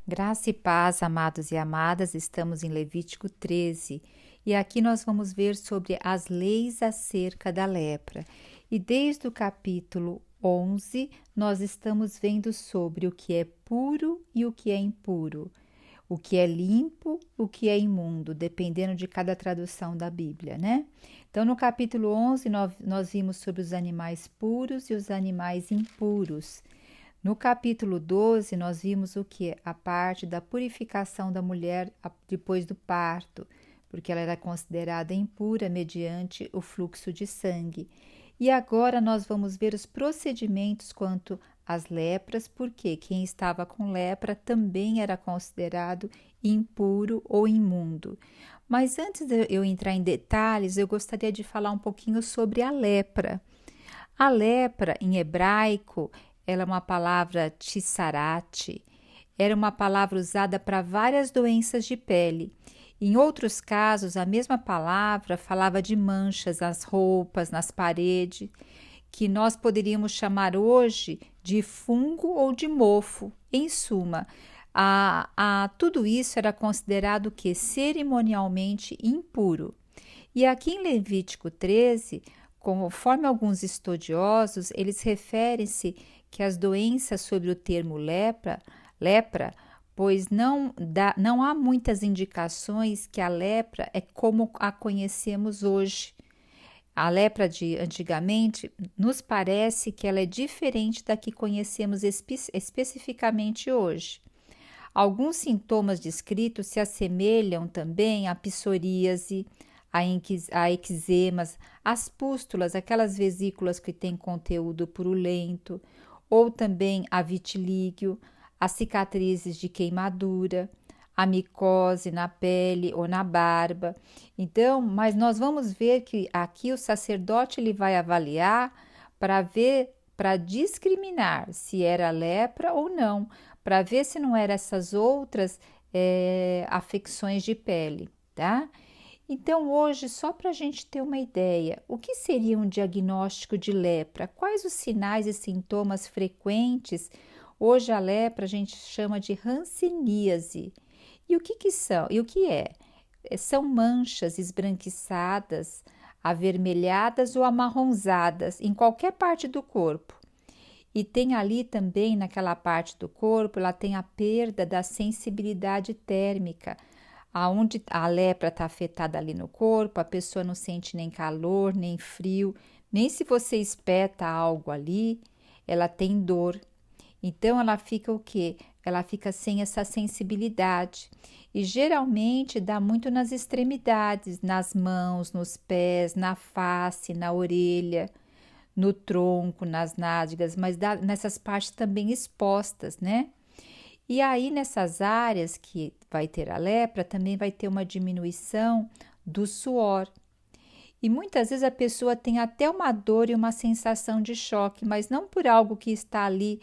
Graça e paz, amados e amadas, estamos em Levítico 13 e aqui nós vamos ver sobre as leis acerca da lepra. E desde o capítulo 11 nós estamos vendo sobre o que é puro e o que é impuro, o que é limpo, o que é imundo, dependendo de cada tradução da Bíblia, né? Então no capítulo 11 nós vimos sobre os animais puros e os animais impuros. No capítulo 12, nós vimos o que? A parte da purificação da mulher depois do parto, porque ela era considerada impura mediante o fluxo de sangue. E agora nós vamos ver os procedimentos quanto às lepras, porque quem estava com lepra também era considerado impuro ou imundo. Mas antes de eu entrar em detalhes, eu gostaria de falar um pouquinho sobre a lepra. A lepra, em hebraico, ela é uma palavra tissarate, era uma palavra usada para várias doenças de pele. Em outros casos, a mesma palavra falava de manchas nas roupas, nas paredes, que nós poderíamos chamar hoje de fungo ou de mofo. Em suma, tudo isso era considerado que cerimonialmente impuro. E aqui em Levítico 13, conforme alguns estudiosos, eles referem-se que as doenças sobre o termo lepra, pois não há muitas indicações que a lepra é como a conhecemos hoje. A lepra de antigamente nos parece que ela é diferente da que conhecemos especificamente hoje. Alguns sintomas descritos se assemelham também à psoríase, a eczemas, as pústulas, aquelas vesículas que têm conteúdo purulento, ou também a vitilígio, as cicatrizes de queimadura, a micose na pele ou na barba. Então, mas nós vamos ver que aqui o sacerdote ele vai avaliar para discriminar se era lepra ou não, para ver se não eram essas outras afecções de pele, tá? Então, hoje, só para a gente ter uma ideia, o que seria um diagnóstico de lepra? Quais os sinais e sintomas frequentes? Hoje, a lepra a gente chama de hanseníase. E o que são? E o que é? São manchas esbranquiçadas, avermelhadas ou amarronzadas em qualquer parte do corpo. E tem ali também, naquela parte do corpo, ela tem a perda da sensibilidade térmica. Aonde a lepra está afetada ali no corpo, a pessoa não sente nem calor, nem frio, nem se você espeta algo ali, ela tem dor. Então, ela fica o quê? Ela fica sem essa sensibilidade. E geralmente dá muito nas extremidades, nas mãos, nos pés, na face, na orelha, no tronco, nas nádegas, mas dá nessas partes também expostas, né? E aí, nessas áreas que vai ter a lepra, também vai ter uma diminuição do suor. E muitas vezes a pessoa tem até uma dor e uma sensação de choque, mas não por algo que está ali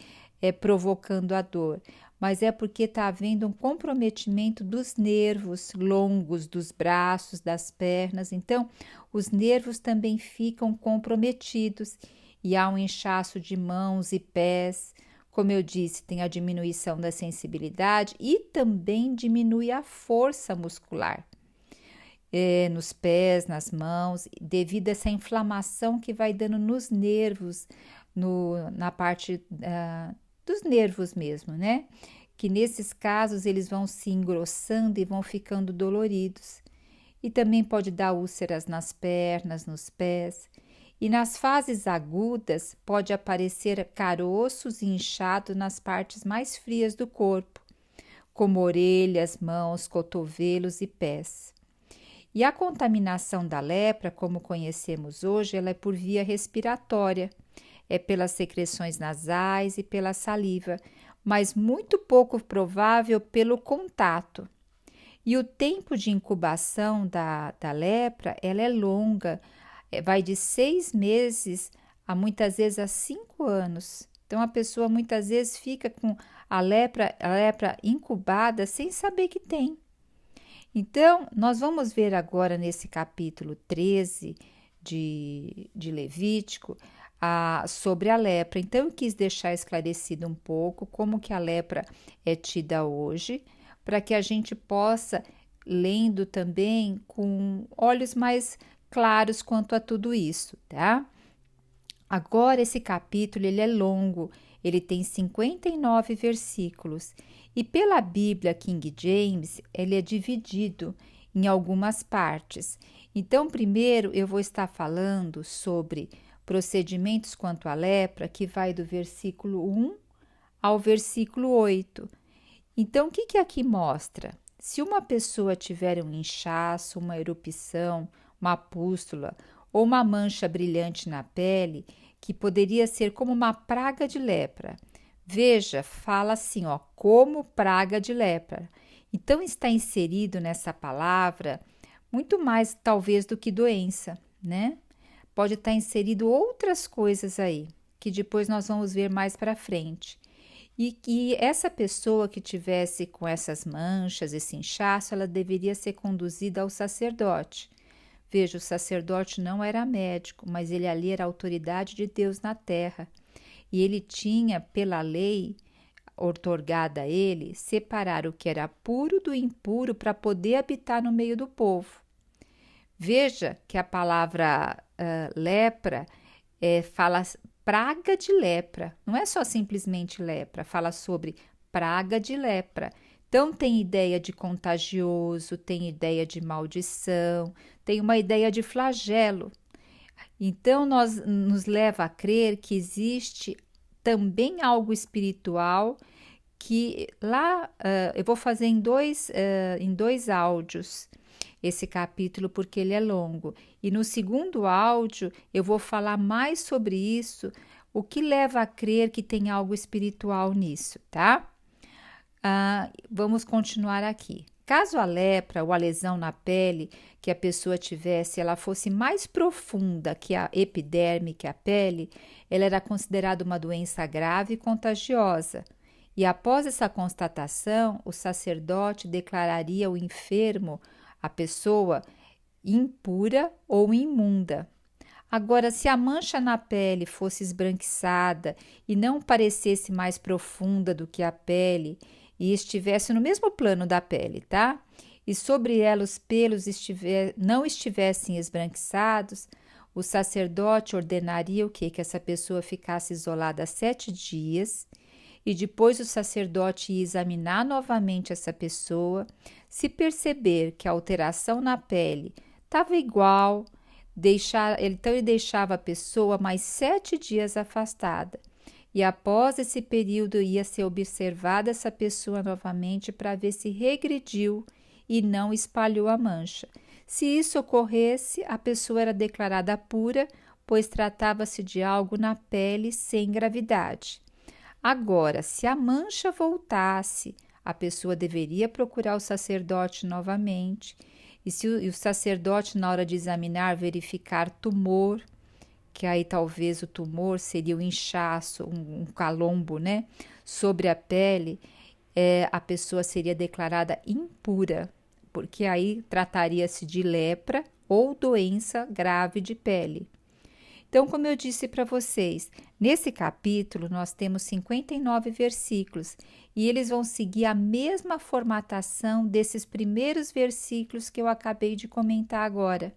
provocando a dor, mas é porque está havendo um comprometimento dos nervos longos, dos braços, das pernas. Então, os nervos também ficam comprometidos e há um inchaço de mãos e pés. Como eu disse, tem a diminuição da sensibilidade e também diminui a força muscular nos pés, nas mãos, devido a essa inflamação que vai dando nos nervos, na parte dos nervos mesmo, né? Que nesses casos eles vão se engrossando e vão ficando doloridos. E também pode dar úlceras nas pernas, nos pés. E nas fases agudas pode aparecer caroços e inchados nas partes mais frias do corpo, como orelhas, mãos, cotovelos e pés. E a contaminação da lepra, como conhecemos hoje, ela é por via respiratória, é pelas secreções nasais e pela saliva, mas muito pouco provável pelo contato. E o tempo de incubação da lepra, ela é longa, vai de 6 meses a muitas vezes a 5 anos. Então, a pessoa muitas vezes fica com a lepra incubada sem saber que tem. Então, nós vamos ver agora nesse capítulo 13 de Levítico, sobre a lepra. Então, eu quis deixar esclarecido um pouco como que a lepra é tida hoje, para que a gente possa, lendo também com olhos mais claros quanto a tudo isso, tá? Agora, esse capítulo, ele é longo, ele tem 59 versículos, e pela Bíblia King James, ele é dividido em algumas partes. Então, primeiro, eu vou estar falando sobre procedimentos quanto à lepra, que vai do versículo 1 ao versículo 8. Então, o que aqui mostra? Se uma pessoa tiver um inchaço, uma erupção, uma pústula ou uma mancha brilhante na pele, que poderia ser como uma praga de lepra. Veja, fala assim, ó, como praga de lepra. Então, está inserido nessa palavra muito mais, talvez, do que doença, né? Pode estar inserido outras coisas aí, que depois nós vamos ver mais para frente. E essa pessoa que tivesse com essas manchas, esse inchaço, ela deveria ser conduzida ao sacerdote. Veja, o sacerdote não era médico, mas ele ali era a autoridade de Deus na terra. E ele tinha, pela lei outorgada a ele, separar o que era puro do impuro para poder habitar no meio do povo. Veja que a palavra lepra fala praga de lepra, não é só simplesmente lepra, fala sobre praga de lepra. Então, tem ideia de contagioso, tem ideia de maldição, tem uma ideia de flagelo. Então, nos leva a crer que existe também algo espiritual que lá, eu vou fazer em dois áudios esse capítulo, porque ele é longo. E no segundo áudio, eu vou falar mais sobre isso, o que leva a crer que tem algo espiritual nisso, tá? Vamos continuar aqui. Caso a lepra ou a lesão na pele que a pessoa tivesse, ela fosse mais profunda que a epiderme, que a pele, ela era considerada uma doença grave e contagiosa. E após essa constatação, o sacerdote declararia o enfermo, a pessoa, impura ou imunda. Agora, se a mancha na pele fosse esbranquiçada e não parecesse mais profunda do que a pele e estivesse no mesmo plano da pele, tá? E sobre ela os pelos não estivessem esbranquiçados, o sacerdote ordenaria o quê? Que essa pessoa ficasse isolada 7 dias e depois o sacerdote ia examinar novamente essa pessoa. Se perceber que a alteração na pele estava igual, então ele deixava a pessoa mais 7 dias afastada. E após esse período ia ser observada essa pessoa novamente para ver se regrediu e não espalhou a mancha. Se isso ocorresse, a pessoa era declarada pura, pois tratava-se de algo na pele sem gravidade. Agora, se a mancha voltasse, a pessoa deveria procurar o sacerdote novamente. E se o sacerdote, na hora de examinar, verificar tumor, que aí talvez o tumor seria um inchaço, um calombo, né, sobre a pele, a pessoa seria declarada impura, porque aí trataria-se de lepra ou doença grave de pele. Então, como eu disse para vocês, nesse capítulo nós temos 59 versículos e eles vão seguir a mesma formatação desses primeiros versículos que eu acabei de comentar agora.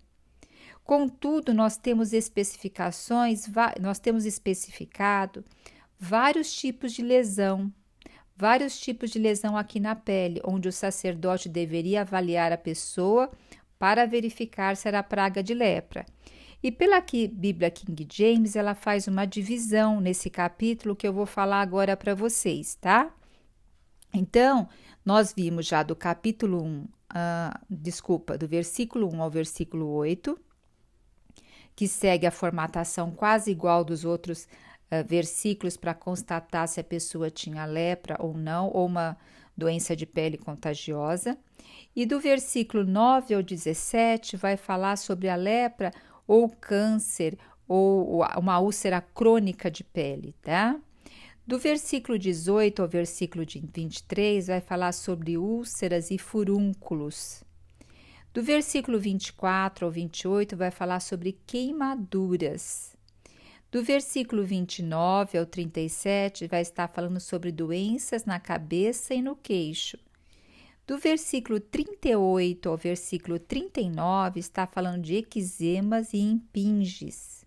Contudo, nós temos especificado vários tipos de lesão aqui na pele, onde o sacerdote deveria avaliar a pessoa para verificar se era praga de lepra. E pela Bíblia King James, ela faz uma divisão nesse capítulo que eu vou falar agora para vocês, tá? Então, nós vimos já do capítulo 1, do versículo 1 ao versículo 8, que segue a formatação quase igual dos outros versículos para constatar se a pessoa tinha lepra ou não, ou uma doença de pele contagiosa. E do versículo 9 ao 17 vai falar sobre a lepra ou câncer ou uma úlcera crônica de pele, tá? Do versículo 18 ao versículo 23 vai falar sobre úlceras e furúnculos. Do versículo 24 ao 28 vai falar sobre queimaduras. Do versículo 29 ao 37 vai estar falando sobre doenças na cabeça e no queixo. Do versículo 38 ao versículo 39 está falando de eczemas e impinges.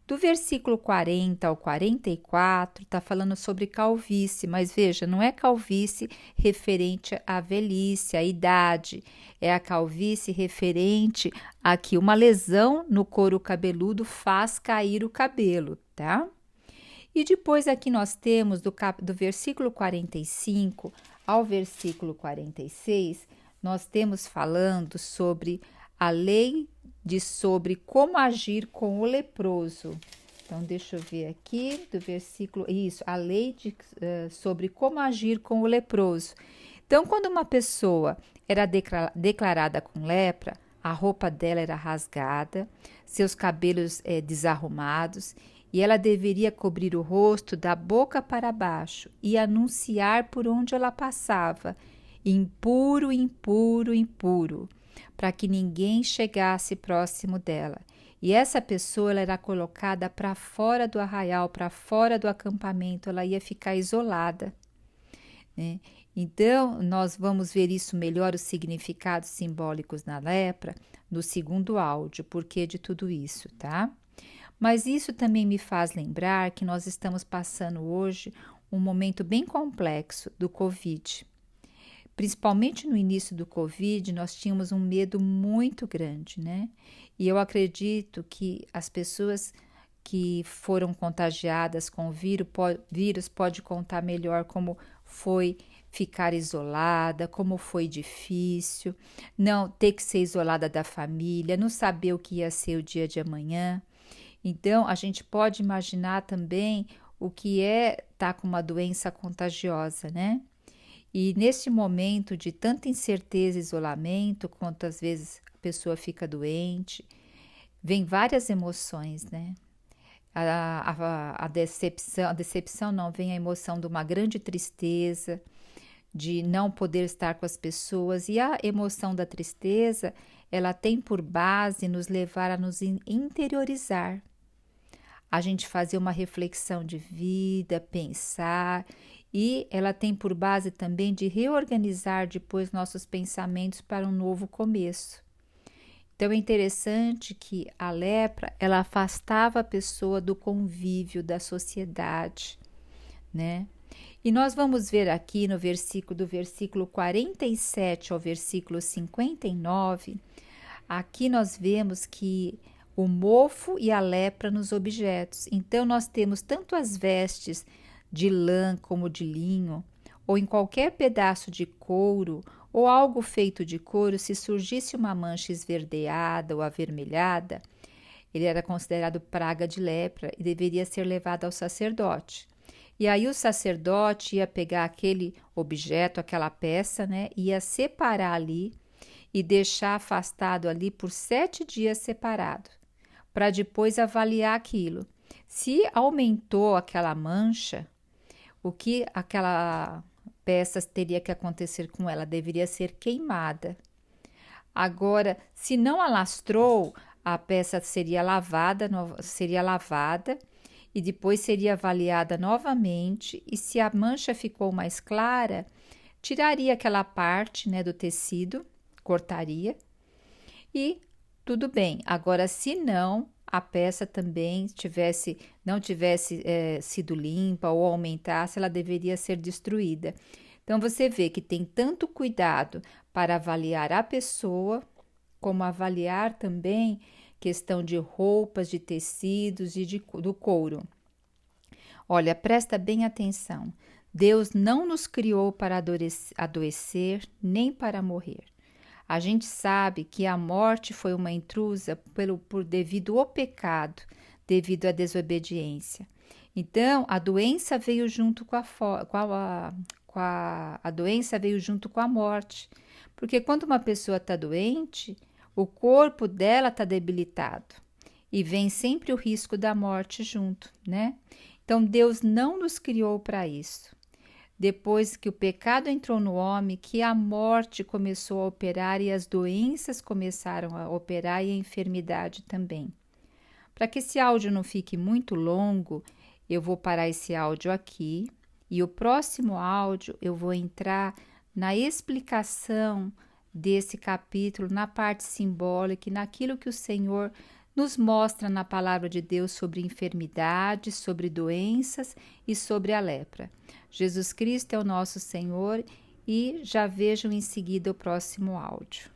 Do versículo 40 ao 44 está falando sobre calvície, mas veja, não é calvície referente à velhice, à idade, é a calvície referente a que uma lesão no couro cabeludo faz cair o cabelo, tá? E depois aqui nós temos do versículo 45 ao versículo 46, nós temos falando sobre a lei sobre como agir com o leproso. Então, deixa eu ver aqui do versículo, isso, a lei sobre como agir com o leproso. Então, quando uma pessoa era declarada com lepra, a roupa dela era rasgada, seus cabelos desarrumados, e ela deveria cobrir o rosto da boca para baixo e anunciar por onde ela passava, impuro, impuro, impuro, para que ninguém chegasse próximo dela. E essa pessoa ela era colocada para fora do arraial, para fora do acampamento, ela ia ficar isolada, né? Então, nós vamos ver isso melhor, os significados simbólicos na lepra, no segundo áudio, porquê de tudo isso, tá? Mas isso também me faz lembrar que nós estamos passando hoje um momento bem complexo do Covid. Principalmente no início do Covid, nós tínhamos um medo muito grande, né? E eu acredito que as pessoas que foram contagiadas com o vírus pode contar melhor como foi ficar isolada, como foi difícil, não ter que ser isolada da família, não saber o que ia ser o dia de amanhã. Então, a gente pode imaginar também o que é estar com uma doença contagiosa, né? E neste momento de tanta incerteza e isolamento, quantas vezes a pessoa fica doente, vem várias emoções, né? A decepção não, vem a emoção de uma grande tristeza, de não poder estar com as pessoas, e a emoção da tristeza, ela tem por base nos levar a nos interiorizar, a gente fazer uma reflexão de vida, pensar, e ela tem por base também de reorganizar depois nossos pensamentos para um novo começo. Então é interessante que a lepra, ela afastava a pessoa do convívio, da sociedade, né? E nós vamos ver aqui no do versículo 47 ao versículo 59, aqui nós vemos que o mofo e a lepra nos objetos. Então, nós temos tanto as vestes de lã como de linho, ou em qualquer pedaço de couro, ou algo feito de couro, se surgisse uma mancha esverdeada ou avermelhada, ele era considerado praga de lepra e deveria ser levado ao sacerdote. E aí o sacerdote ia pegar aquele objeto, aquela peça, né, ia separar ali e deixar afastado ali por 7 dias separado, para depois avaliar aquilo. Se aumentou aquela mancha, o que aquela peça teria que acontecer com ela? Deveria ser queimada. Agora, se não alastrou, a peça seria lavada e depois seria avaliada novamente, e se a mancha ficou mais clara, tiraria aquela parte, né, do tecido, cortaria e tudo bem. Agora, se não, a peça também não tivesse sido limpa ou aumentasse, ela deveria ser destruída. Então, você vê que tem tanto cuidado para avaliar a pessoa, como avaliar também questão de roupas, de tecidos e do couro. Olha, presta bem atenção. Deus não nos criou para adoecer, nem para morrer. A gente sabe que a morte foi uma intrusa devido ao pecado, devido à desobediência. Então, a doença veio junto a doença veio junto com a morte. Porque quando uma pessoa está doente, o corpo dela está debilitado e vem sempre o risco da morte junto, né? Então, Deus não nos criou para isso. Depois que o pecado entrou no homem, que a morte começou a operar e as doenças começaram a operar e a enfermidade também. Para que esse áudio não fique muito longo, eu vou parar esse áudio aqui e o próximo áudio eu vou entrar na explicação desse capítulo, na parte simbólica e naquilo que o Senhor nos mostra na palavra de Deus sobre enfermidades, sobre doenças e sobre a lepra. Jesus Cristo é o nosso Senhor e já vejam em seguida o próximo áudio.